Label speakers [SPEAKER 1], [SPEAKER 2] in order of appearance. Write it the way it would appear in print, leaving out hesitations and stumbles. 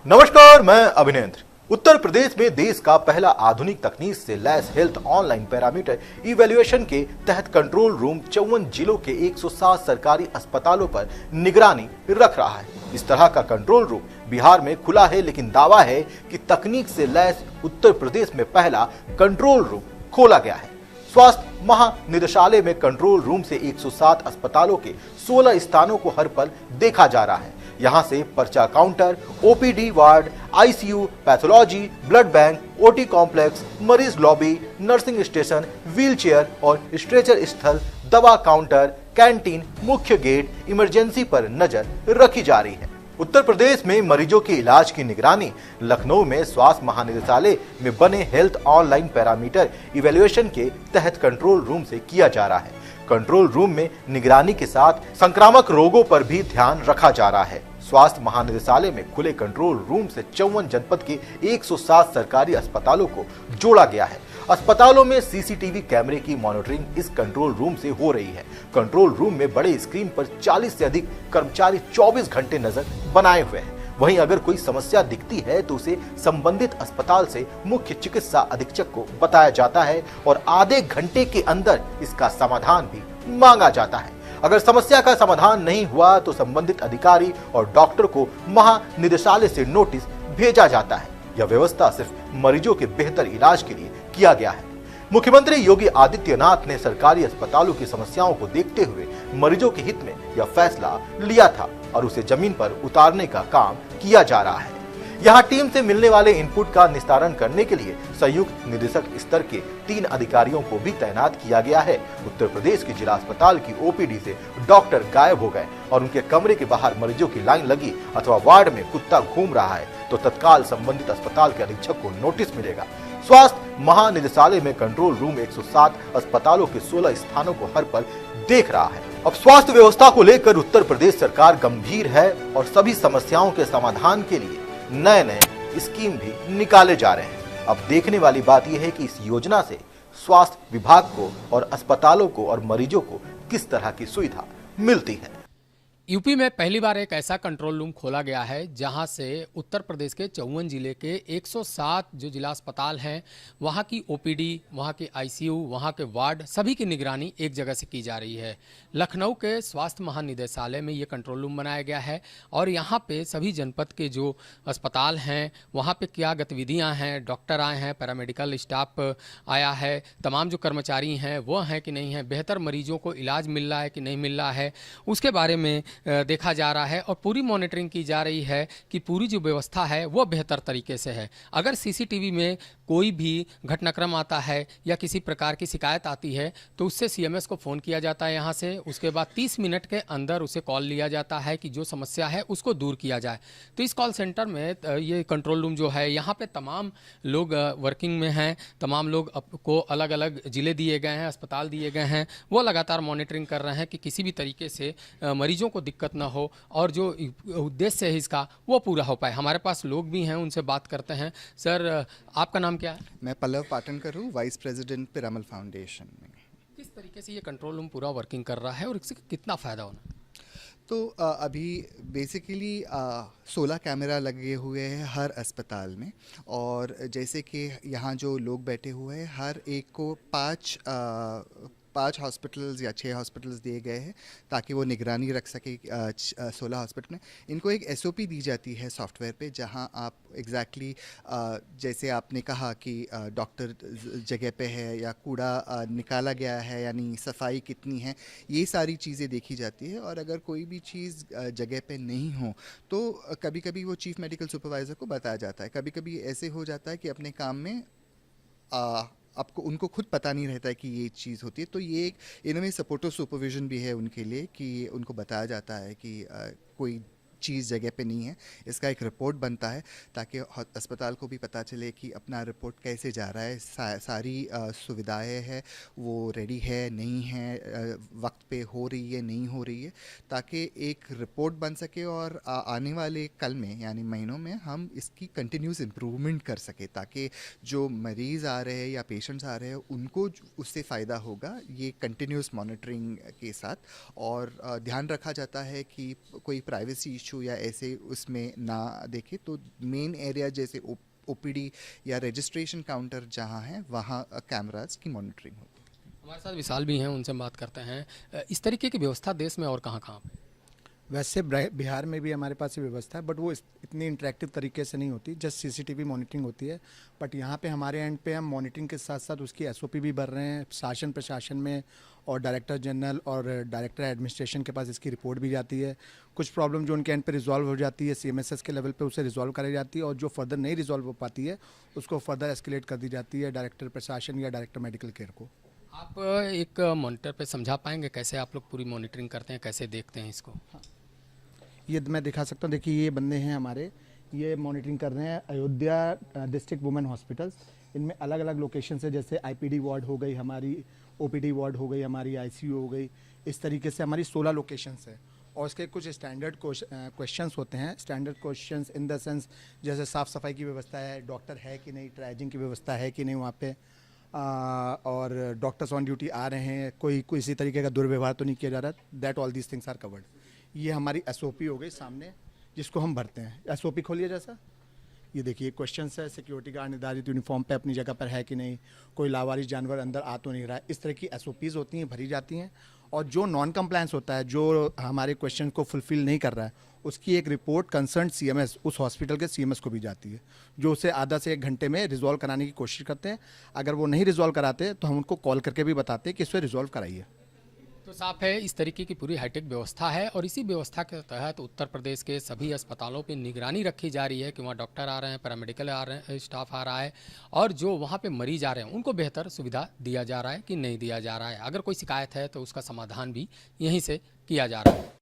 [SPEAKER 1] नमस्कार, मैं अभिनेंद्र। उत्तर प्रदेश में देश का पहला आधुनिक तकनीक से lace health online parameter evaluation के तहत कंट्रोल रूम 54 जिलों के 107 सरकारी अस्पतालों पर निगरानी रख रहा है। इस तरह का कंट्रोल रूम बिहार में खुला है, लेकिन दावा है कि तकनीक से लैस उत्तर प्रदेश में पहला कंट्रोल रूम खोला गया है। स्वास्थ्य महानिदेशालय में कंट्रोल रूम से 107 अस्पतालों के 16 स्थानों को हर पल देखा जा रहा है। यहां से पर्चा counter, OPD ward, ICU, pathology, blood bank, OT complex, मरीज लॉबी, नर्सिंग स्टेशन, व्हीलचेयर और स्ट्रेचर स्थल, दवा काउंटर, कैंटीन, मुख्य गेट, इमरजेंसी पर नजर रखी जा रही है। उत्तर प्रदेश में मरीजों के इलाज की निगरानी लखनऊ में स्वास्थ्य महानिदेशालय में बने हेल्थ ऑनलाइन पैरामीटर इवैल्यूएशन के तहत कंट्रोल रूम से किया जा रहा है। कंट्रोल रूम में निगरानी के साथ संक्रामक रोगों पर भी ध्यान रखा जा रहा है। स्वास्थ्य महानिदेशालय में खुले कंट्रोल रूम से 54 जनपद के 107 सरकारी अस्पतालों को जोड़ा गया है। अस्पतालों में सीसीटीवी कैमरे की मॉनिटरिंग इस कंट्रोल रूम से हो रही है। कंट्रोल रूम में बड़े स्क्रीन पर 40 से अधिक कर्मचारी 24 घंटे नजर बनाए हुए हैं। वहीं अगर कोई समस्या दिखती है तो उसे संबंधित अस्पताल से मुख्य चिकित्सा अधीक्षक को बताया जाता है और आधे घंटे के अंदर इसका समाधान भी मांगा जाता है। अगर समस्या का समाधान नहीं हुआ तो संबंधित अधिकारी और डॉक्टर को महानिदेशालय से नोटिस भेजा जाता है। यह व्यवस्था सिर्फ मरीजों के बेहतर इलाज के लिए किया गया है। मुख्यमंत्री योगी आदित्यनाथ ने सरकारी अस्पतालों की समस्याओं को देखते हुए मरीजों के हित में यह फैसला लिया था और उसे जमीन पर उतारने का काम किया जा रहा है। यहाँ टीम से मिलने वाले इनपुट का निस्तारण करने के लिए संयुक्त निदेशक स्तर के 3 अधिकारियों को भी तैनात किया गया है। उत्तर प्रदेश के जिला अस्पताल की ओपीडी से डॉक्टर गायब हो गए और उनके कमरे के बाहर मरीजों की लाइन लगी अथवा वार्ड में कुत्ता घूम रहा है तो तत्काल संबंधित अस्पताल के अधीक्षक को नोटिस मिलेगा। स्वास्थ्य महानिदेशालय में कंट्रोल रूम 107 अस्पतालों के 16 स्थानों को हर पल देख रहा है। अब स्वास्थ्य व्यवस्था को लेकर उत्तर प्रदेश सरकार गंभीर है और सभी समस्याओं के समाधान के लिए नए नए स्कीम भी निकाले जा रहे हैं। अब देखने वाली बात यह है कि इस योजना से स्वास्थ्य विभाग को और अस्पतालों को और मरीजों को किस तरह की सुविधा मिलती है।
[SPEAKER 2] यूपी में पहली बार एक ऐसा कंट्रोल रूम खोला गया है जहां से उत्तर प्रदेश के 54 जिले के 107 जो जिला अस्पताल हैं वहां की ओपीडी, वहां के आईसीयू, वहां के वार्ड सभी की निगरानी एक जगह से की जा रही है। लखनऊ के स्वास्थ्य महानिदेशालय में ये कंट्रोल रूम बनाया गया है और यहाँ पे सभी जनपद के जो अस्पताल हैं वहाँ पे क्या गतिविधियाँ हैं, डॉक्टर आए हैं, पैरामेडिकल स्टाफ आया है, तमाम जो कर्मचारी हैं वो हैं कि नहीं हैं, बेहतर मरीजों को इलाज मिल रहा है कि नहीं मिल रहा है, उसके बारे में देखा जा रहा है और पूरी मॉनिटरिंग की जा रही है कि पूरी जो व्यवस्था है वो बेहतर तरीके से है। अगर सीसीटीवी में कोई भी घटनाक्रम आता है या किसी प्रकार की शिकायत आती है तो उससे सीएमएस को फ़ोन किया जाता है यहाँ से, उसके बाद 30 मिनट के अंदर उसे कॉल लिया जाता है कि जो समस्या है उसको दूर किया जाए। तो इस कॉल सेंटर में ये कंट्रोल रूम जो है यहाँ पे तमाम लोग वर्किंग में हैं, तमाम लोग को अलग अलग ज़िले दिए गए हैं, अस्पताल दिए गए हैं, वो लगातार मॉनिटरिंग कर रहे हैं कि किसी भी तरीके से मरीजों को दिक्कत ना हो और जो उद्देश्य है इसका वो पूरा हो पाए। हमारे पास लोग भी हैं, उनसे बात करते हैं। सर, आपका नाम क्या है?
[SPEAKER 3] मैं पल्लव पाटनकर हूँ, वाइस प्रेसिडेंट पिरामल फाउंडेशन में।
[SPEAKER 2] किस तरीके से ये कंट्रोल रूम पूरा वर्किंग कर रहा है और इससे कितना फ़ायदा होना?
[SPEAKER 3] तो अभी बेसिकली 16 कैमरा लगे हुए हैं हर अस्पताल में और जैसे कि यहाँ जो लोग बैठे हुए हैं हर एक को 5 हॉस्पिटल्स या 6 हॉस्पिटल्स दिए गए हैं ताकि वो निगरानी रख सके 16 हॉस्पिटल में। इनको एक एसओपी दी जाती है सॉफ्टवेयर पे जहां आप एग्जैक्टली जैसे आपने कहा कि डॉक्टर जगह पे है या कूड़ा निकाला गया है यानी सफाई कितनी है, ये सारी चीज़ें देखी जाती है। और अगर कोई भी चीज़ जगह पे नहीं हो तो कभी कभी वो चीफ मेडिकल सुपरवाइज़र को बताया जाता है। कभी कभी ऐसे हो जाता है कि अपने काम में आपको उनको खुद पता नहीं रहता है कि ये चीज़ होती है, तो ये एक इनमें सपोर्टिव सुपरविजन भी है उनके लिए कि उनको बताया जाता है कि कोई चीज़ जगह पे नहीं है। इसका एक रिपोर्ट बनता है ताकि अस्पताल को भी पता चले कि अपना रिपोर्ट कैसे जा रहा है, सारी सुविधाएं हैं वो रेडी है नहीं है, वक्त पे हो रही है नहीं हो रही है, ताकि एक रिपोर्ट बन सके और आने वाले कल में यानी महीनों में हम इसकी कंटिन्यूस इम्प्रूवमेंट कर सके ताकि जो मरीज़ आ रहे हैं या पेशेंट्स आ रहे हैं उनको उससे फ़ायदा होगा ये कंटिन्यूस मॉनिटरिंग के साथ। और ध्यान रखा जाता है कि कोई प्राइवेसी इशू इशू या ऐसे उसमें ना देखे, तो मेन एरिया जैसे ओपीडी या रजिस्ट्रेशन काउंटर जहाँ है वहाँ कैमरास की मॉनिटरिंग होती है।
[SPEAKER 2] हमारे साथ विशाल भी हैं, उनसे बात करते हैं। इस तरीके की व्यवस्था देश में और कहाँ पे?
[SPEAKER 4] वैसे बिहार में भी हमारे पास ये व्यवस्था है, बट वो इतनी इंटरेक्टिव तरीके से नहीं होती, जस्ट सीसीटीवी मॉनिटरिंग होती है। बट यहाँ पे हमारे एंड पे हम मॉनिटरिंग के साथ साथ उसकी एसओपी भी भर रहे हैं शासन प्रशासन में, और डायरेक्टर जनरल और डायरेक्टर एडमिनिस्ट्रेशन के पास इसकी रिपोर्ट भी जाती है। कुछ प्रॉब्लम जो उनके एंड पे रिजॉल्व हो जाती है सीएमएसएस के लेवल पे उसे रिजॉल्व कराई जाती है, और जो फर्दर नहीं रिजॉल्व हो पाती है उसको फर्दर एस्केलेट कर दी जाती है डायरेक्टर प्रशासन या डायरेक्टर मेडिकल केयर को।
[SPEAKER 2] आप एक मॉनिटर पे समझा पाएंगे कैसे आप लोग पूरी मॉनिटरिंग करते हैं, कैसे देखते हैं इसको?
[SPEAKER 4] ये मैं दिखा सकता हूँ, देखिए ये बंदे हैं हमारे, ये मॉनिटरिंग कर रहे हैं अयोध्या डिस्ट्रिक्ट वुमेन हॉस्पिटल्स। इनमें अलग अलग लोकेशन है, जैसे आईपीडी वार्ड हो गई हमारी, ओपीडी वार्ड हो गई हमारी, आईसीयू हो गई। इस तरीके से हमारी 16 लोकेशंस है, और इसके कुछ स्टैंडर्ड क्वेश्चंस होते हैं। Standard questions in the sense जैसे साफ़ सफाई की व्यवस्था है, डॉक्टर है कि नहीं, ट्राइजिंग की व्यवस्था है कि नहीं वहाँ पे, और डॉक्टर्स ऑन ड्यूटी आ रहे हैं, कोई किसी तरीके का दुर्व्यवहार तो नहीं किया जा रहा। That all these things are covered. ये हमारी एसओपी हो गई सामने, जिसको हम भरते हैं। एसओपी खोलिए जैसा, ये देखिए क्वेश्चंस है, सिक्योरिटी गार्ड निर्धारित यूनिफॉर्म पे अपनी जगह पर है कि नहीं, कोई लावारिस जानवर अंदर आ तो नहीं रहा है, इस तरह की एसओपीज़ होती हैं, भरी जाती हैं। और जो नॉन कंप्लायंस होता है, जो हमारे क्वेश्चन को फुलफिल नहीं कर रहा है, उसकी एक रिपोर्ट कंसर्न सीएमएस, उस हॉस्पिटल के सीएमएस को भी जाती है, जो उसे आधा से 1 घंटे में रिजॉल्व कराने की कोशिश करते हैं। अगर वो नहीं रिजॉल्व कराते तो हम उनको कॉल करके भी बताते हैं कि इसे रिजॉल्व कराइए।
[SPEAKER 2] तो साफ है इस तरीके की पूरी हाईटेक व्यवस्था है, और इसी व्यवस्था के तहत उत्तर प्रदेश के सभी अस्पतालों पे निगरानी रखी जा रही है कि वहाँ डॉक्टर आ रहे हैं, पैरामेडिकल आ रहे हैं, स्टाफ आ रहा है, और जो वहाँ पे मरीज आ रहे हैं उनको बेहतर सुविधा दिया जा रहा है कि नहीं दिया जा रहा है। अगर कोई शिकायत है तो उसका समाधान भी यहीं से किया जा रहा है।